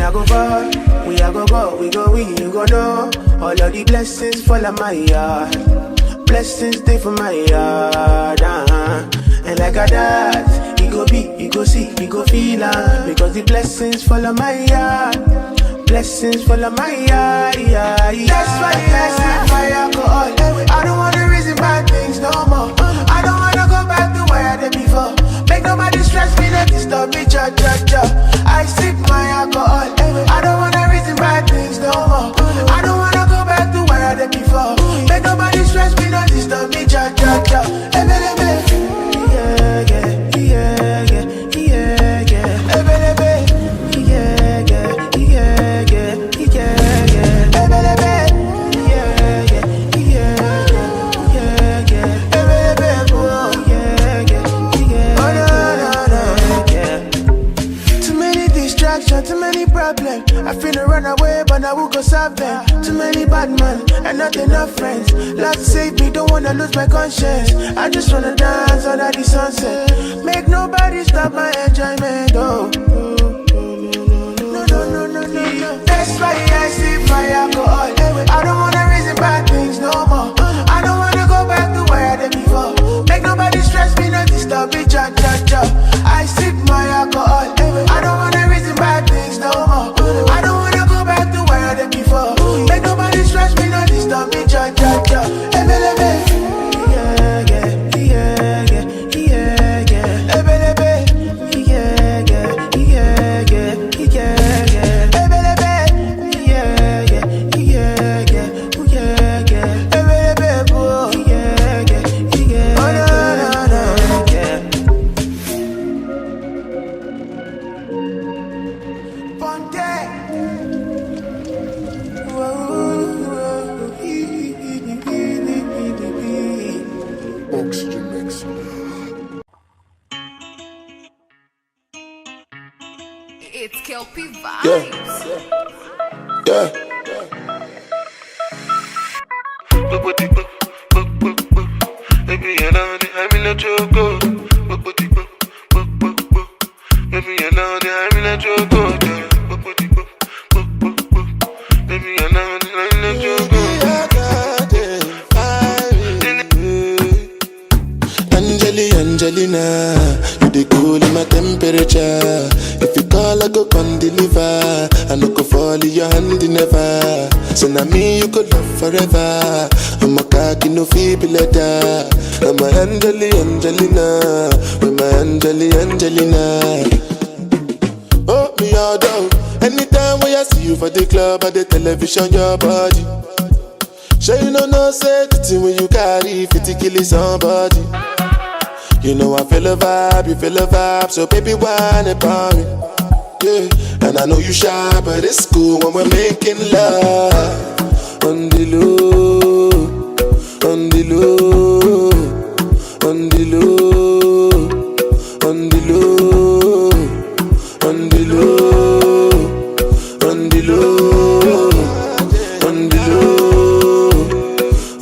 a go far, we a go go, we go we, you go know. All of the blessings fall on my yard. Blessings stay for my yard, And like a that, you go be, you go see, you go feel because the blessings fall on my yard. Blessings fall on my yard, That's why I sip my alcohol. I don't wanna reason bad things no more. I don't wanna go back to where I did before. Make nobody stress me, not disturb me, cha. I sip my alcohol. I don't wanna reason bad things no more. I don't wanna go back to where I did before. Make nobody stress me, not disturb me, cha. Too many problems. I finna run away, but I will go solve them. Too many bad men and not enough friends. Lord save me, don't wanna lose my conscience. I just wanna dance under the sunset. Make nobody stop my enjoyment. Oh, no. That's why I sip my alcohol. I don't wanna reason bad things no more. I don't wanna go back to where I did before. Make nobody stress me, not disturb me, cha. I sip my alcohol. I don't wanna reason bad things no more. I don't wanna go back to where I did before. Make nobody stress me, not disturb me, cha. It's Kelpie Vibes. Yeah. Baby, you know that I'm in a choco. Baby, you know that I'm in a choco. Baby, you know that I'm in a choco. Angelina, you the cool in my temperature. If you call, I go come deliver. I no go fall in your hand never. So now me you could love forever. I'm a cocky no feeble letter. I'm a Angelina, with my Angelina. Oh me all down. Anytime when I see you for the club or the television, your body. Sure you know say the thing when you carry 50 kill somebody. You know I feel a vibe, you feel a vibe, so baby whine about me, yeah. And I know you shy, but it's cool when we're making love. On the low, on the low, on the low, on the low, on the low, on the low, on the low,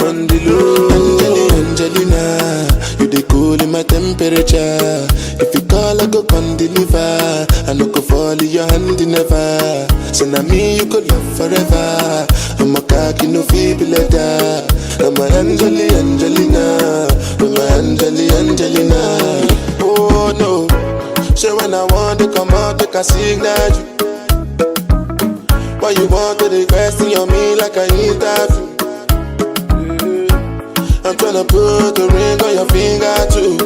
on the low. Angelina, you the cool in my temperature. If you call, I go come deliver. I no go fall in your hand never. So now me you could love forever. I'm a cocky no feeble letter. I'm a Angelina, I'm a Angelina. Oh no, so when I want to come out, I can signal you. Why you want to question on me like I interview? I'm tryna put a ring on your finger too.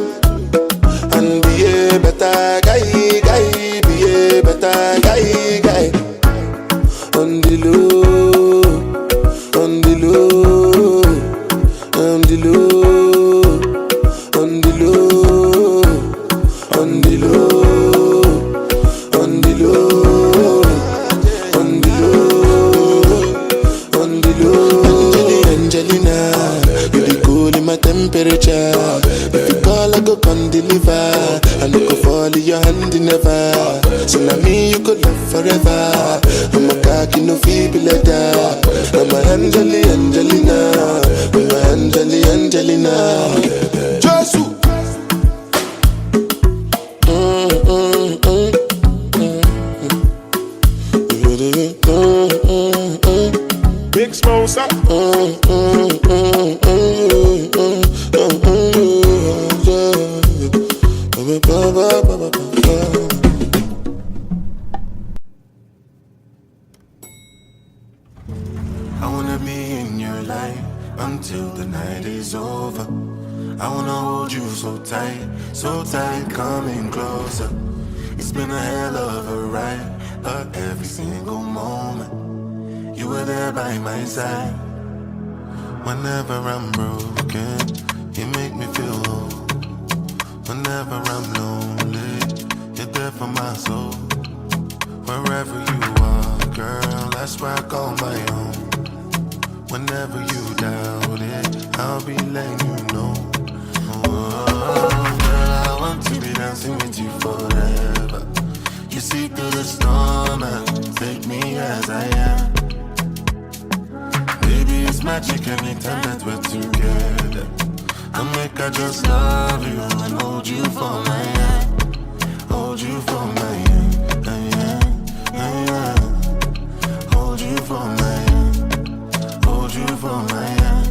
And be a better guy, be a better guy. On the low, on the low, on the low, on the low, on the low, on the low, on the low, on the low. Angelina, you the cool in my temperature. If you call, I go come deliver. I no go fall in your hand never. So now me you could love forever. I'm a cocky no feeble letter. I'm a Angelina, I'm a Angelina. Jesu. You I wanna be in your life until the night is over. I wanna hold you so tight, coming closer. It's been a hell of a ride, but every single moment you were there by my side. Whenever I'm broken, you make me feel whole. Whenever I'm lonely, you're there for my soul. Wherever you are, girl, that's where I call my own. Whenever you doubt it, I'll be letting you know. Oh, girl, I want to be dancing with you forever. You see through the storm and take me as I am. Baby, it's magic anytime that we're together. I make I just love you and hold you for my hand. Hold you for my hand, hold you for my hand. Hold you for my hand.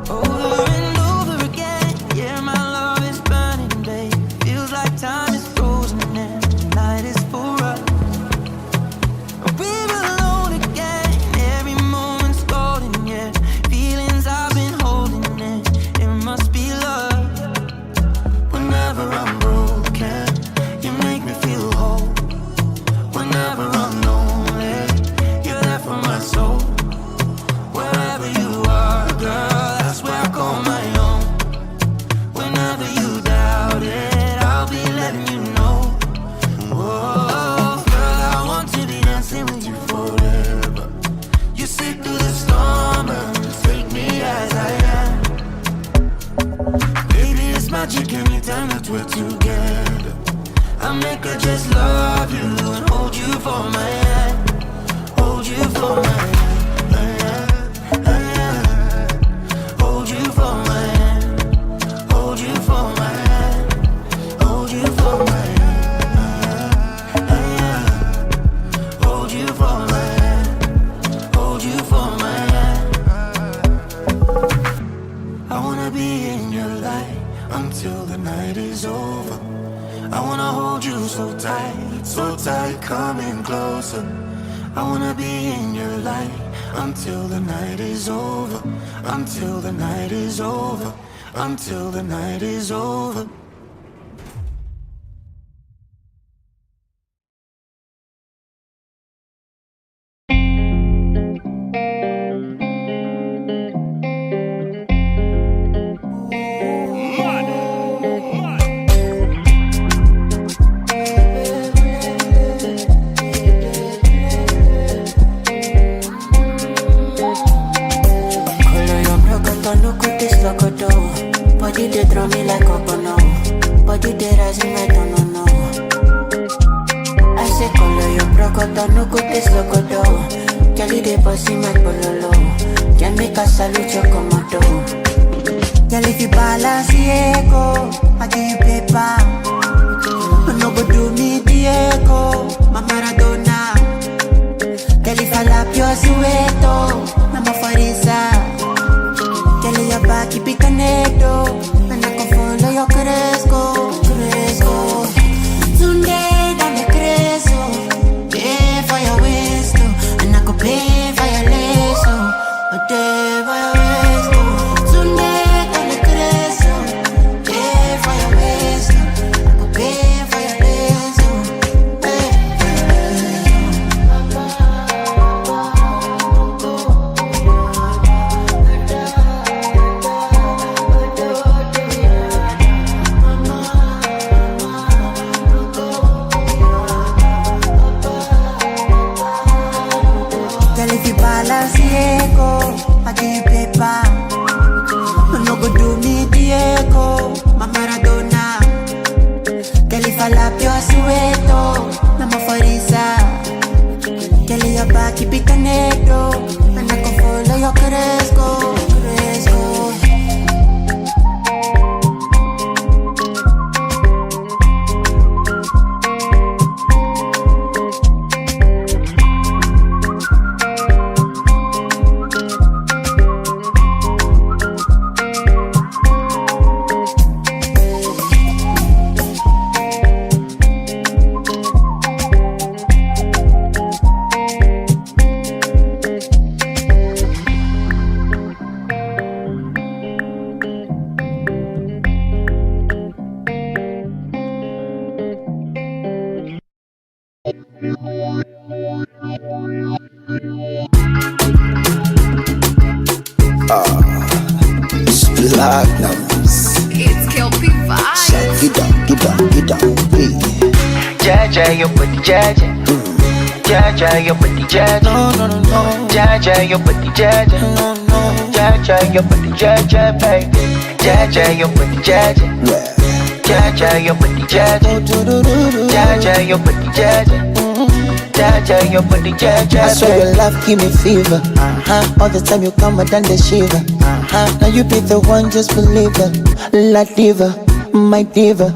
Over and over again, yeah, my love is burning, babe. Feels like time is frozen and the night is for us. We're alone again, every moment's golden, yeah. Feelings I've been holding in, it must be love. Whenever I'm broken, you make me feel whole. Whenever I'm lonely, you're there for my soul. Wherever you are, girl, that's where I call my own. Whenever you doubt it, I'll be letting you know. Oh, girl, I want to be dancing with you forever. You sit through the storm and take me as I am. Baby, it's magic anytime that we're together. I make her just love you and hold you for my hand. Hold you for my hand. Hold you for my hand. Hold you for my hand. Hold you for my hand. Hold you for my hand. Hold you for my hand. I wanna be in your light until the night is over. I wanna hold you so tight, coming closer. I wanna be in your light until the night is over. Until the night is over. Until the night is over. Body they draw me like a bono. Body they rise me, I don't know. I say color your brocodo, no go taste locodo. Kelly they bossy my pololo. Can make a salute your commando. Girl if you balance Diego, I give you paper. No go do me Diego, my Maradona. Girl if I lap your sueto, I'm a farisa. Girl your back keep it connected, and I can follow your cresco. Today dame creso, pay for your waist, and I could pay for your lace, pay for your waist. Today dame creso, pay for your waist, I could pay for your lace, pay for your Diego, I give you paper. No go do me Diego, my Maradona. Girl if I lap your sueto, I'm a farisa. Girl your back keep it connected, and I can follow your cresco. Jaja, your body, Jaja. Jaja, your body, Jaja. No, no, no, no. Jaja, your body, Jaja. No, no. Jaja, your body, Jaja, baby. Jaja, your body, Jaja. Jaja, your body, Jaja. Jaja, your body, Jaja. Jaja, your body, Jaja. I swear your love give me fever. All the time you come, I done the shiver. Now you be the one, just believe it. La diva, my diva.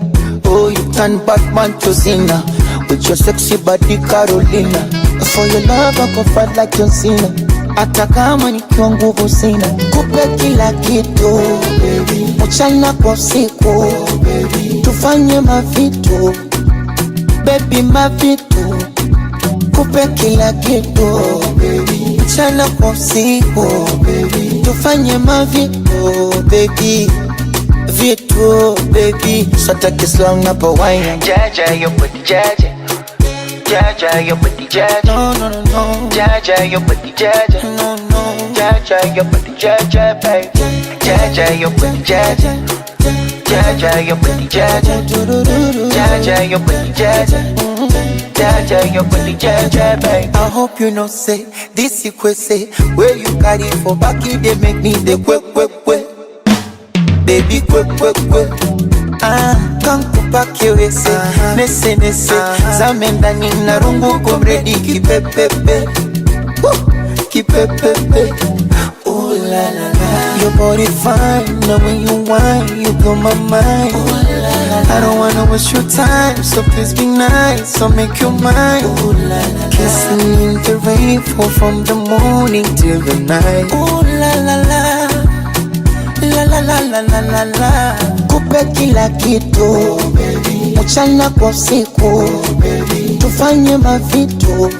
Oh, you turn Batman to Cena with your sexy body, Carolina. For your love, I go fight like John Cena. Hata kama nikiwa nguvu sina, kupe kila kitu mchana kwa usiku, tufanye mavitu baby, mavitu. Kupe kila kitu mchana kwa usiku, tufanye mavitu baby, vitu baby. So take it slow na po wine. Jaja, your body, Jaja. Jaja, your body, Jaja. No, no, no, no. Jaja, your body, Jaja. No, no. Jaja, your body, Jaja, baby. Jaja, your body, Jaja. Jaja, your body, Jaja. Jaja, your body, Jaja. Jaja, your body, Jaja, baby. I hope you know say this you could say where you carry for back it they make me the quick baby quick kankupa kiwese nese zamenda nina rungu komredi kipepepe kipepepe. Ooh la la la, your body fine, now when you whine you blow my mind. Ooh la la la, I don't wanna waste your time, so please be nice, so make your mind. Ooh la la la, kissing in the rain, fall from the morning till the night. Ooh la la la, la la la la la la la. Kupe kila kitu mchana kwa usiku, tufanye mavitu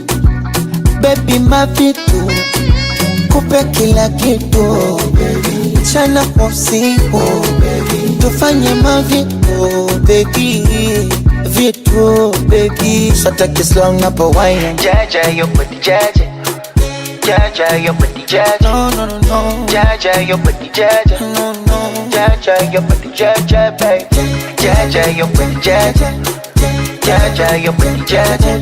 baby, mavitu. Kupe kila kitu mchana kwa usiku, tufanye mavitu baby, vitu baby. So take it slow na po wine. Jaja, your body, Jaja. Jaja, your body, Jaja. No, no, no, no. Jaja, your body, Jaja. No, no. Jaja, your body, Jaja, baby. Jaja, your body, Jaja. Jaja, your body, Jaja.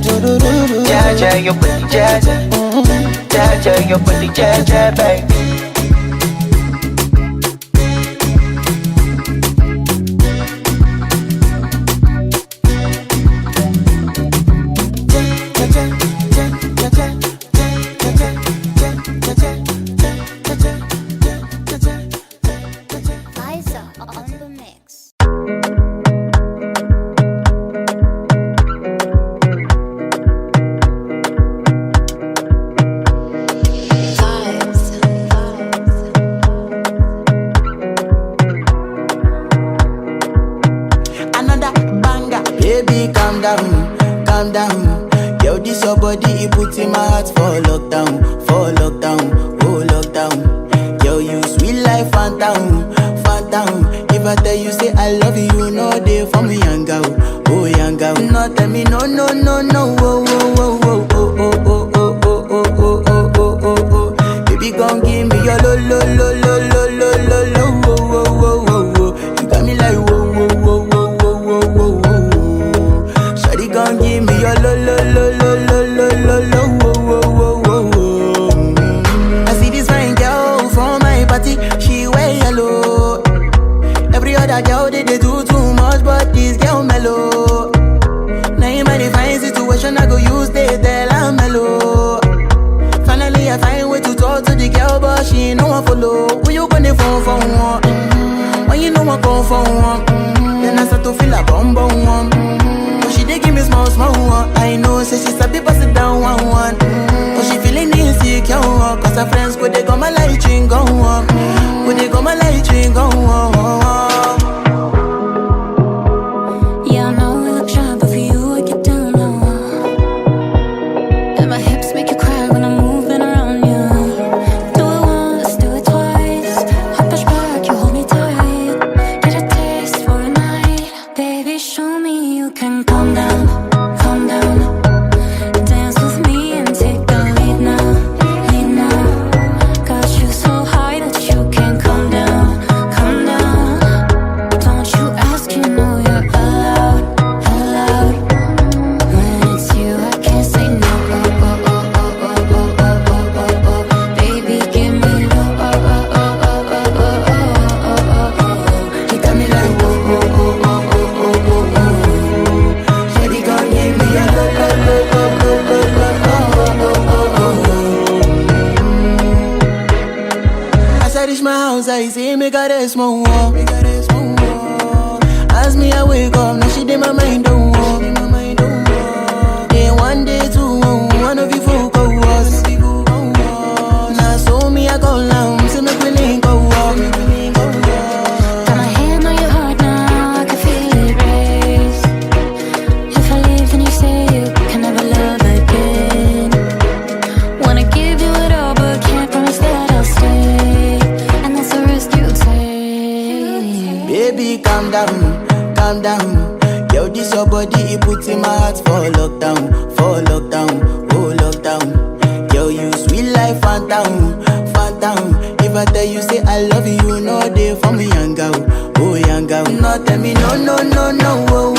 Jaja, your body, Jaja. Jaja, your body, Jaja, baby. Calm down. Yo, this your body, it puts in my heart for lockdown, oh lockdown. Yo, you sweet life, phantom. If I tell you say I love you, no day for me, young girl, oh young girl. No tell me no, oh, baby, gon' give me your lo. You got me like whoa. Give me your lo. I see this fine girl from my party, she wear yellow. Every other girl they do too much, but this girl mellow. Now in my divine situation, I go use they tell I'm mellow. Finally I find way to talk to the girl, but she ain't no one follow. Who you gonna phone for one? When you know I go for one, then I start to feel a bum. She dey give me small one. I know, say she's a bit pass it down one. But she feeling insecure, cause her friends go they go my light ring go on. Go they go my light ring go on. Yeah, I know we look shy, but for you I get down low. And my hips make you cry when I'm moving around you. Do it once, do it twice. I push back, you hold me tight. Get a taste for a night. Baby, show me you can calm down. Dance with me and take the lead now. Got you so high that you can't come down. Don't you ask, you know you're allowed. body, it puts in my heart for lockdown, oh lockdown. Yo, you sweet life, phantom, phantom. If I tell you say I love you, no day for me, young girl, oh young girl. No tell me no, no, no, no, oh,